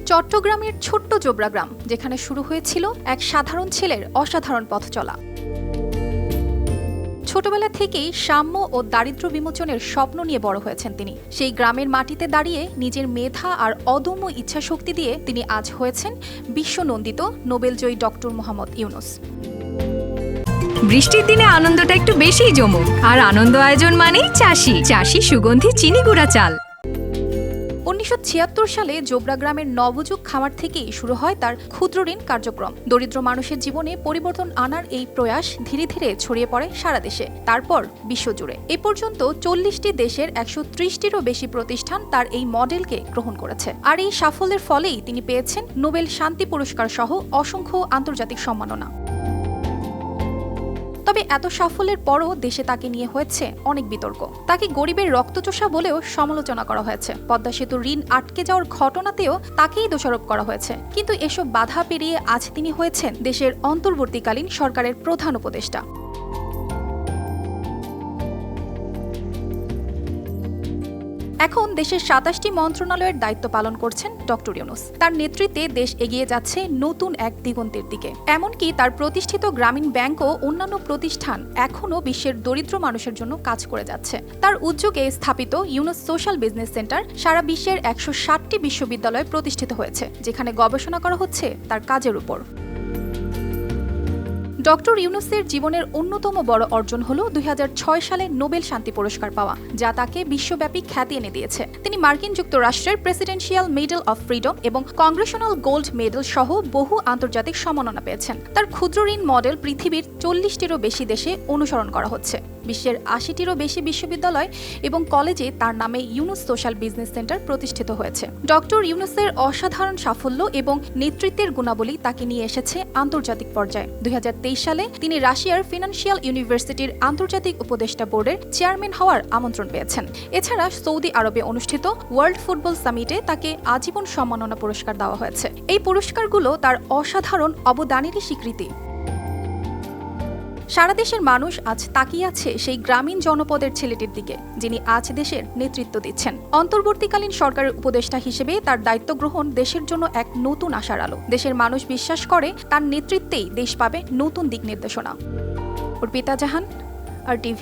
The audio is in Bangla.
চট্টগ্রামের ছোট্ট জোবরা গ্রাম, যেখানে শুরু হয়েছিল এক সাধারণ ছেলের অসাধারণ পথ চলা। ছোটবেলা থেকেই সাম্য ও দারিদ্র্য বিমোচনের স্বপ্ন নিয়ে বড় হয়েছেন তিনি। সেই গ্রামের মাটিতে দাঁড়িয়ে নিজের মেধা আর অদম্য ইচ্ছাশক্তি দিয়ে তিনি আজ হয়েছেন বিশ্বনন্দিত নোবেলজয়ী ডক্টর মোহাম্মদ ইউনূস। বৃষ্টির দিনে আনন্দটা একটু বেশিই জমুক, আর আনন্দ আয়োজন মানেই চাষি সুগন্ধি চিনি গুঁড়া চাল। 1976 সালে জোবরা গ্রামের নবযুগ খামার থেকেই শুরু হয় তার ক্ষুদ্র ঋণ কার্যক্রম। দরিদ্র মানুষের জীবনে পরিবর্তন আনার এই প্রয়াস ধীরে ধীরে ছড়িয়ে পড়ে সারা দেশে, তারপর বিশ্বজুড়ে। এ পর্যন্ত 40টি দেশের 130টিরও বেশি প্রতিষ্ঠান তার এই মডেলকে গ্রহণ করেছে। আর এই সাফল্যের ফলেই তিনি পেয়েছেন নোবেল শান্তি পুরস্কার সহ অসংখ্য আন্তর্জাতিক সম্মাননা। তবে এত সাফল্যের পরও দেশে তাকে নিয়ে হয়েছে অনেক বিতর্ক। তাকে গরিবের রক্তচোষা বলেও সমালোচনা করা হয়েছে। পদ্মা সেতুর ঋণ আটকে যাওয়ার ঘটনাতেও তাকেই দোষারোপ করা হয়েছে। কিন্তু এসব বাধা পেরিয়ে আজ তিনি হয়েছেন দেশের অন্তর্বর্তীকালীন সরকারের প্রধান উপদেষ্টা। এখন দেশের 27টি মন্ত্রণালয়ের দায়িত্ব পালন করছেন ডক্টর ইউনূস। তার নেতৃত্বে দেশ এগিয়ে যাচ্ছে নতুন এক দিগন্তের দিকে। এমনকি তার প্রতিষ্ঠিত গ্রামীণ ব্যাংক ও অন্যান্য প্রতিষ্ঠান এখনও বিশ্বের দরিদ্র মানুষের জন্য কাজ করে যাচ্ছে। তার উদ্যোগে স্থাপিত ইউনূস সোশ্যাল বিজনেস সেন্টার সারা বিশ্বের 160টি বিশ্ববিদ্যালয়ে প্রতিষ্ঠিত হয়েছে, যেখানে গবেষণা করা হচ্ছে তার কাজের উপর। ডক্টর ইউনূসের জীবনের অন্যতম বড় অর্জন হল 2006 সালে নোবেল শান্তি পুরস্কার পাওয়া, যা তাকে বিশ্বব্যাপী খ্যাতি এনে দিয়েছে। তিনি মার্কিন যুক্তরাষ্ট্রের প্রেসিডেন্সিয়াল মেডেল অফ ফ্রিডম এবং কংগ্রেশনাল গোল্ড মেডেল সহ বহু আন্তর্জাতিক সম্মাননা পেয়েছেন। তার ক্ষুদ্র ঋণ মডেল পৃথিবীর 40টিরও বেশি দেশে অনুসরণ করা হচ্ছে। বিশ্বের 80টিরও বেশি বিশ্ববিদ্যালয় এবং কলেজে তার নামে ইউনূস সোশ্যাল বিজনেস সেন্টার প্রতিষ্ঠিত হয়েছে। ডক্টর ইউনূসের অসাধারণ সাফল্য এবং নেতৃত্বের গুণাবলী তাকে নিয়ে এসেছে আন্তর্জাতিক পর্যায়ে। 2023 সালে তিনি রাশিয়ার ফিনান্সিয়াল ইউনিভার্সিটির আন্তর্জাতিক উপদেষ্টা বোর্ডের চেয়ারম্যান হওয়ার আমন্ত্রণ পেয়েছেন। এছাড়া সৌদি আরবে অনুষ্ঠিত ওয়ার্ল্ড ফুটবল সামিটে তাকে আজীবন সম্মাননা পুরস্কার দেওয়া হয়েছে। এই পুরস্কারগুলো তার অসাধারণ অবদানেরই স্বীকৃতি। সারা দেশের মানুষ আজ তাকিয়ে আছে সেই গ্রামীণ জনপদের ছেলেটির দিকে, যিনি আজ দেশের নেতৃত্ব দিচ্ছেন। অন্তর্বর্তীকালীন সরকারের উপদেষ্টা হিসেবে তার দায়িত্ব গ্রহণ দেশের জন্য এক নতুন আশার আলো। দেশের মানুষ বিশ্বাস করে তার নেতৃত্বেই দেশ পাবে নতুন দিক নির্দেশনা। অর্পিতা জাহান, RTV।